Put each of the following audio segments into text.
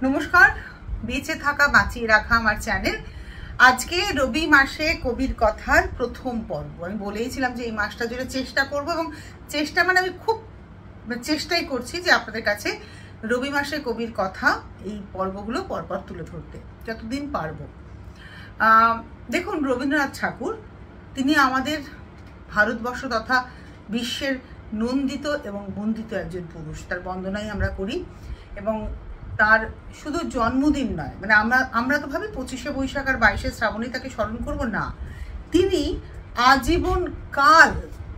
নমস্কার, বেঁচে থাকা বাঁচিয়ে রাখা আমার চ্যানেল। আজকে রবি মাসে কবির কথার প্রথম পর্ব। আমি বলেইছিলাম যে এই মাসটা জুড়ে চেষ্টা করব, এবং চেষ্টা মানে আমি খুব চেষ্টাই করছি যে আপনাদের কাছে রবি মাসে কবির কথা এই পর্বগুলো পরপর তুলে ধরতে যতদিন পারবো। দেখুন, রবীন্দ্রনাথ ঠাকুর তিনি আমাদের ভারতবর্ষ তথা বিশ্বের নন্দিত এবং বন্দিত একজন পুরুষ। তার বন্দনাই আমরা করি, এবং তার শুধু জন্মদিন নয়, মানে আমরা তো ভাবি 25শে বৈশাখ আর 22শে শ্রাবণে তাকে স্মরণ করব না, তিনি আজীবন কাল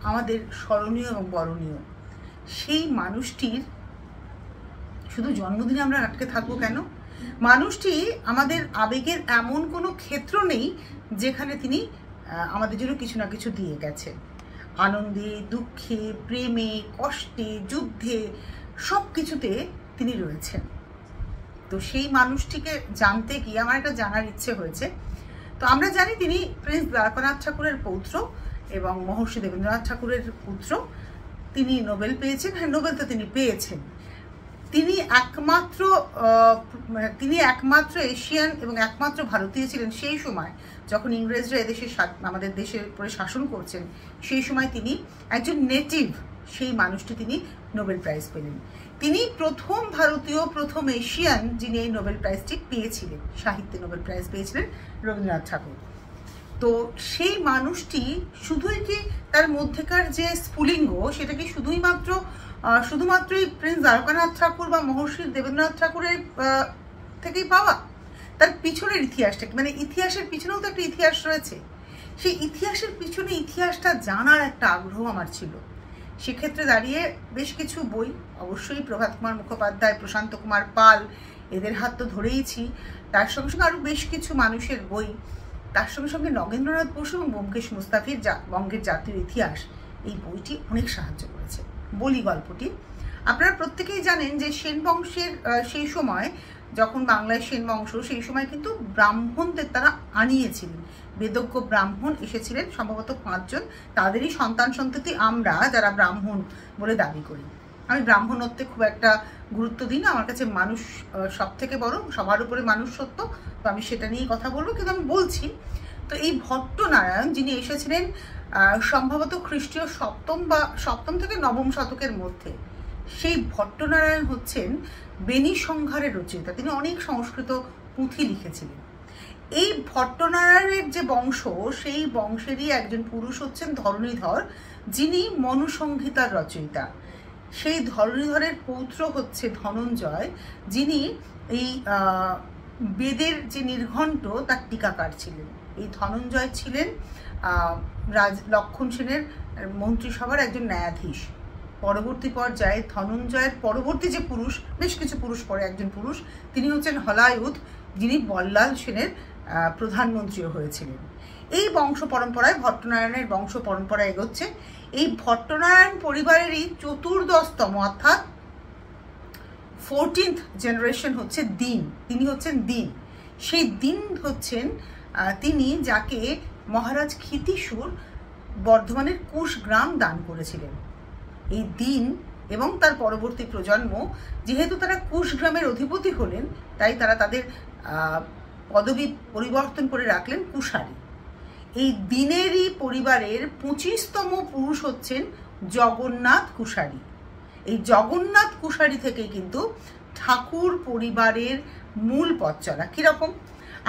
আমাদের স্মরণীয় এবং বরণীয়। সেই মানুষটির শুধু জন্মদিনে আমরা আটকে থাকবো কেন? মানুষটি আমাদের আবেগের এমন কোনো ক্ষেত্র নেই যেখানে তিনি আমাদের জন্য কিছু না কিছু দিয়ে গেছেন। আনন্দে, দুঃখে, প্রেমে, কষ্টে, যুদ্ধে, সব কিছুতে তিনি রয়েছেন। তো সেই মানুষটিকে জানতে গিয়ে আমার একটা জানার ইচ্ছে হয়েছে। তো আমরা জানি তিনি প্রিন্স দ্বারকানাথ ঠাকুরের পৌত্র এবং মহর্ষি দেবেন্দ্রনাথ ঠাকুরের পুত্র। তিনি নোবেল পেয়েছেন। হ্যাঁ, নোবেল তো তিনি পেয়েছেন। তিনি একমাত্র এশিয়ান এবং একমাত্র ভারতীয় ছিলেন সেই সময় যখন ইংরেজরা এদেশে আমাদের দেশের উপরে শাসন করছেন। সেই সময় তিনি একজন নেটিভ, সেই মানুষটি তিনি নোবেল প্রাইজ পেলেন। তিনি প্রথম ভারতীয়, প্রথম এশিয়ান যিনি এই নোবেল প্রাইজটি পেয়েছিলেন। সাহিত্যে নোবেল প্রাইজ পেয়েছিলেন রবীন্দ্রনাথ ঠাকুর। তো সেই মানুষটি শুধুই কি তার মধ্যেকার যে স্ফুলিঙ্গ, সেটা কি শুধুমাত্রই প্রিন্স দ্বারকানাথ ঠাকুর বা মহর্ষি দেবেন্দ্রনাথ ঠাকুরের থেকেই পাওয়া? তার পিছনের ইতিহাসটা কি, মানে ইতিহাসের পিছনেও তো একটা ইতিহাস রয়েছে। সেই ইতিহাসের পিছনে ইতিহাসটা জানার একটা আগ্রহ আমার ছিল। সেক্ষেত্রে দাঁড়িয়ে বেশ কিছু বই, অবশ্যই প্রভাত কুমার মুখোপাধ্যায়, প্রশান্ত কুমার পাল, এদের হাত তো ধরেইছি। তার সঙ্গে সঙ্গে আরও বেশ কিছু মানুষের বই, তার সঙ্গে সঙ্গে নগেন্দ্রনাথ বসু এবং ব্যোমকেশ মুস্তাফির বঙ্গের জাতীয় ইতিহাস, এই বইটি অনেক সাহায্য করেছে। বলি গল্পটি। আপনারা প্রত্যেকেই জানেন যে সেন বংশের সেই সময় যখন বাংলায় সেন বংশ, সেই সময় কিন্তু ব্রাহ্মণদের তারা আনিয়েছিলেন। বেদজ্ঞ ব্রাহ্মণ এসেছিলেন সম্ভবত 5 জন। তাদেরই সন্তান সন্ততি আমরা, যারা ব্রাহ্মণ বলে দাবি করি। আমি ব্রাহ্মণত্বে খুব একটা গুরুত্ব দিই না। আমার কাছে মানুষ সব থেকে বড়, সবার উপরে মানুষ সত্য। তো আমি সেটা নিয়েই কথা বলবো, কিন্তু আমি বলছি। তো এই ভট্টনারায়ণ যিনি এসেছিলেন সম্ভবত খ্রিস্টীয় সপ্তম থেকে 9ম শতকের মধ্যে, সেই ভট্টনারায়ণ হচ্ছেন বেনি সংহারের রচয়িতা। তিনি অনেক সংস্কৃত পুঁথি লিখেছিলেন। এই ভট্টনারায়ণের যে বংশ, সেই বংশেরই একজন পুরুষ হচ্ছেন ধরণীধর, যিনি মনুসংহিতার রচয়িতা। সেই ধরণীধরের পৌত্র হচ্ছে ধনঞ্জয়, যিনি এই বেদের যে নির্ঘণ্ট তার টিকাকার ছিলেন। এই ধনঞ্জয় ছিলেন লক্ষণ সেনের মন্ত্রিসভার একজন ন্যায়াধীশ। পরবর্তী পর্যায়ে ধনঞ্জয়ের পরবর্তী যে পুরুষ, বেশ কিছু পুরুষ পরে একজন পুরুষ, তিনি হচ্ছেন হলায়ুধ, যিনি বল্লাল সেনের প্রধানমন্ত্রীও হয়েছিলেন। এই বংশ পরম্পরায় ভট্টনারায়ণের বংশ পরম্পরা এগোচ্ছে। এই ভট্টনারায়ণ পরিবারেরই 14তম অর্থাৎ 14th জেনারেশন হচ্ছে দীন। তিনি হচ্ছেন দীন। সেই দীন হচ্ছেন তিনি যাকে মহারাজ ক্ষিতিসুর বর্ধমানের কুশগ্রাম দান করেছিলেন। এই দীন এবং তার পরবর্তী প্রজন্ম, যেহেতু তারা কুশগ্রামের অধিপতি হলেন, তাই তারা তাদের পদবি পরিবর্তন করে রাখলেন কুশারী। এই দীনেরই পরিবারের 25তম পুরুষ হচ্ছেন জগন্নাথ কুশারী। এই জগন্নাথ কুশারী থেকে কিন্তু ঠাকুর পরিবারের মূল পথ চলা। কীরকম?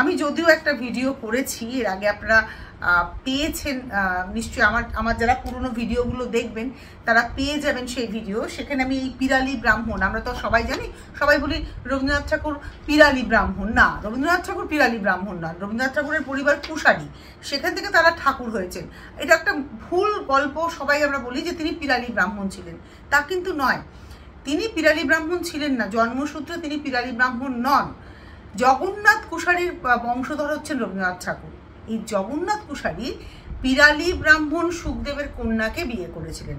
আমি যদিও একটা ভিডিও করেছি এর আগে, আপনারা পেয়েছেন নিশ্চয়ই। আমার যারা পুরনো ভিডিওগুলো দেখবেন তারা পেয়ে যাবেন সেই ভিডিও। সেখানে আমি এই পিরালি ব্রাহ্মণ, আমরা তো সবাই জানি, সবাই বলি রবীন্দ্রনাথ ঠাকুর পিরালি ব্রাহ্মণ। না, রবীন্দ্রনাথ ঠাকুর পিরালি ব্রাহ্মণ না, রবীন্দ্রনাথ ঠাকুরের পরিবার কুশারী, সেখান থেকে তারা ঠাকুর হয়েছেন। এটা একটা ভুল গল্প। সবাই আমরা বলি যে তিনি পিরালি ব্রাহ্মণ ছিলেন, তা কিন্তু নয়। তিনি পিরালি ব্রাহ্মণ ছিলেন না, জন্মসূত্রে তিনি পিরালি ব্রাহ্মণ নন। জগন্নাথ কুশারীর বংশধর হচ্ছেন রবীন্দ্রনাথ ঠাকুর। এই জগন্নাথ কুশারী পিরালি ব্রাহ্মণ সুখদেবের কন্যাকে বিয়ে করেছিলেন।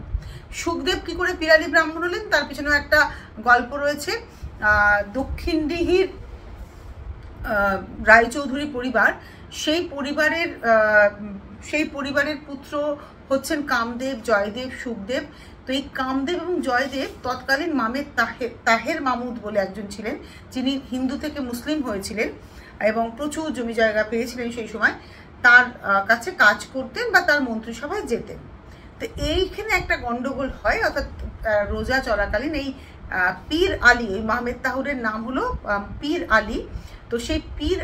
সুখদেব কি করে পিরালি ব্রাহ্মণ হলেন তার পিছনে একটা গল্প রয়েছে। দক্ষিণডিহির রায়চৌধুরী পরিবার, সেই পরিবারের পুত্র হচ্ছেন কামদেব, জয়দেব, সুখদেব। তো এই কামদেব এবং জয়দেব তৎকালীন মামের তাহের মামুদ বলে একজন ছিলেন, যিনি হিন্দু থেকে মুসলিম হয়েছিলেন এবং প্রচুর জমি জায়গা পেয়েছিলেন সেই সময়, তার কাছে কাজ করতেন বা তার মন্ত্রিসভায় যেতেন। তো এইখানে একটা গন্ডগোল হয়, অর্থাৎ রোজা চলাকালীন এই পীর আলী, ওই মাহমেদ তাহুরের নাম হলো পীর আলী। তো সেই পীর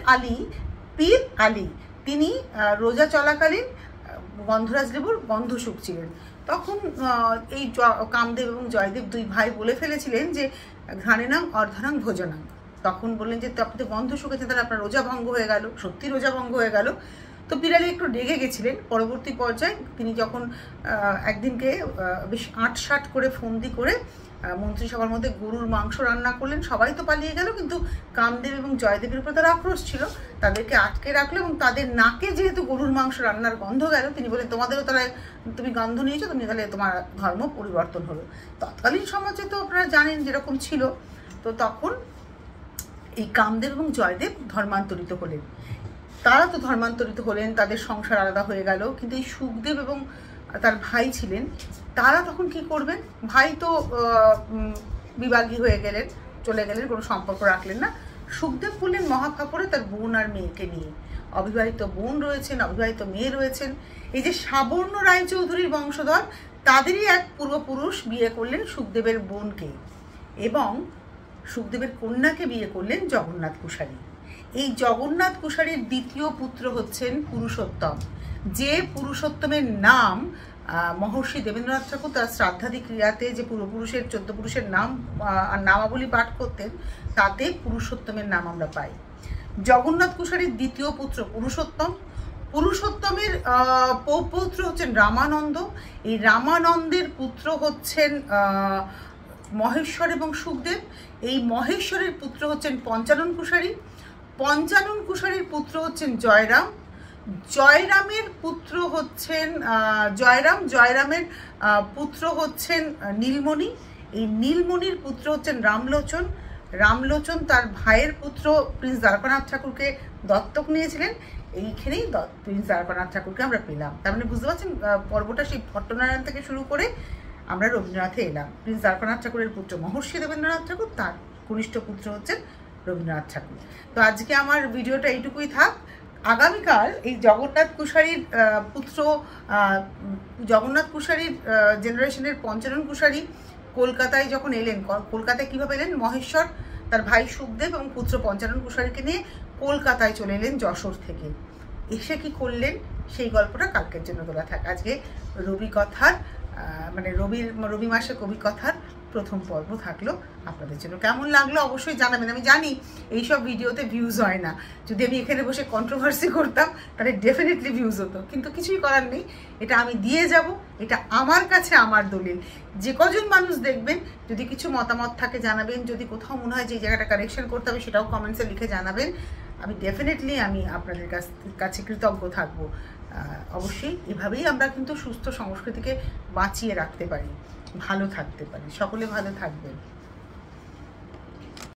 আলী তিনি রোজা চলাকালীন গন্ধরাজ লেবুর গন্ধ শুকছিলেন। তখন এই কামদেব এবং জয়দেব দুই ভাই বলে ফেলেছিলেন যে ঘ্রাণেনাং অর্ধনাং ভোজনাং। তখন বললেন যে আপনি তো গন্ধ শুকেছেন, তাহলে আপনার রোজা ভঙ্গ হয়ে গেল, সত্যি রোজা ভঙ্গ হয়ে গেল। তো পীর আলী একটু রেগে গেছিলেন। পরবর্তী পর্যায়ে তিনি যখন একদিনকে বেশ আটসাট করে ফন্দি করে মন্ত্রিসভার মধ্যে গরুর মাংস রান্না করলেন, সবাই তো পালিয়ে গেল, কিন্তু কামদেব এবং জয়দেবের উপর তার আক্রোশ ছিল, তাদেরকে আটকে রাখলো এবং তাদের নাকে যেহেতু গরুর মাংস রান্নার গন্ধ গেল, তিনি বলেন তোমাদেরও তাহলে তুমি গন্ধ নিয়েছো, তুমি তাহলে তোমার ধর্ম পরিবর্তন হলো। তৎকালীন সমাজে তো আপনারা জানেন যেরকম ছিল। তো তখন এই কামদেব এবং জয়দেব ধর্মান্তরিত হলেন। তারা তো ধর্মান্তরিত হলেন, তাদের সংসার আলাদা হয়ে গেল, কিন্তু এই সুখদেব এবং তার ভাই ছিলেন, তারা তখন কি করবেন? ভাই তো বিবাগী হয়ে গেলেন, চলে গেলেন, কোনো সম্পর্ক রাখলেন না। সুখদেব বললেন মহাফাপরে তার বোন আর মেয়েকে নিয়ে, অবিবাহিত বোন রয়েছেন, অবিবাহিত মেয়ে রয়েছেন, এই যে সাবর্ণ রায়চৌধুরীর বংশধর তাদেরই এক পূর্বপুরুষ বিয়ে করলেন সুখদেবের বোনকে, এবং সুখদেবের কন্যাকে বিয়ে করলেন জগন্নাথ কুশারী। এই জগন্নাথ কুশারীর দ্বিতীয় পুত্র হচ্ছেন পুরুষোত্তম, যে পুরুষোত্তমের নাম মহর্ষি দেবেন্দ্রনাথ ঠাকুর তার শ্রাদ্ধাদি ক্রিয়াতে যে পূর্বপুরুষের 14 পুরুষের নাম আর নামাবলী পাঠ করতেন, তাতে পুরুষোত্তমের নাম আমরা পাই। জগন্নাথ কুশারীর দ্বিতীয় পুত্র পুরুষোত্তমের পৌত্র হচ্ছেন রামানন্দ। এই রামানন্দের পুত্র হচ্ছেন মহেশ্বর এবং সুখদেব। এই মহেশ্বরের পুত্র হচ্ছেন পঞ্চানন কুশারী। পঞ্চানন কুশারীর পুত্র হচ্ছেন জয়রাম। জয়রামের পুত্র হচ্ছেন জয়রামের পুত্র হচ্ছেন নীলমণি। এই নীলমণির পুত্র হচ্ছেন রামলোচন। রামলোচন তার ভাইয়ের পুত্র প্রিন্স দ্বারকানাথ ঠাকুরকে দত্তক নিয়েছিলেন। এইখানেই প্রিন্স দ্বারকানাথ ঠাকুরকে আমরা পেলাম। তার মানে বুঝতে পারছেন পর্বটা সেই ভট্টনারায়ণ থেকে শুরু করে আমরা রবীন্দ্রনাথে এলাম। প্রিন্স দ্বারকানাথ ঠাকুরের পুত্র মহর্ষি দেবেন্দ্রনাথ ঠাকুর, তার কনিষ্ঠ পুত্র হচ্ছেন রবীন্দ্রনাথ ঠাকুর। তো আজকে আমার ভিডিওটা এইটুকুই থাক। আগামীকাল এই জগন্নাথ কুশারীর পুত্র, জগন্নাথ কুশারীর জেনারেশনের পঞ্চানন কুশারী কলকাতায় যখন এলেন, কলকাতায় কীভাবে এলেন? মহেশ্বর তার ভাই সুখদেব এবং পুত্র পঞ্চানন কুশারীকে নিয়ে কলকাতায় চলে এলেন যশোর থেকে। এসে কি করলেন সেই গল্পটা কালকের জন্য তোলা থাক। আজকে রবি কথার মানে রবি মাসে কবি কথার প্রথম পর্ব থাকলো আপনাদের জন্য। কেমন লাগলো অবশ্যই জানাবেন। আমি জানি এইসব ভিডিওতে ভিউজ হয় না, যদি আমি এখানে বসে কন্ট্রোভার্সি করতাম তাহলে ডেফিনেটলি ভিউজ হতো, কিন্তু কিছুই করার নেই, এটা আমি দিয়ে যাব, এটা আমার কাছে আমার দলিল। যে কজন মানুষ দেখবেন, যদি কিছু মতামত থাকে জানাবেন, যদি কোথাও মনে হয় যে এই জায়গাটা কারেকশন করতে হবে সেটাও কমেন্টসে লিখে জানাবেন। আমি ডেফিনেটলি আমি আপনাদের কাছে কৃতজ্ঞ থাকবো। অবশ্যই এভাবেই আমরা কিন্তু সুস্থ সংস্কৃতিকে বাঁচিয়ে রাখতে পারি, ভালো থাকতে পারি। সকলে ভালো থাকবেন।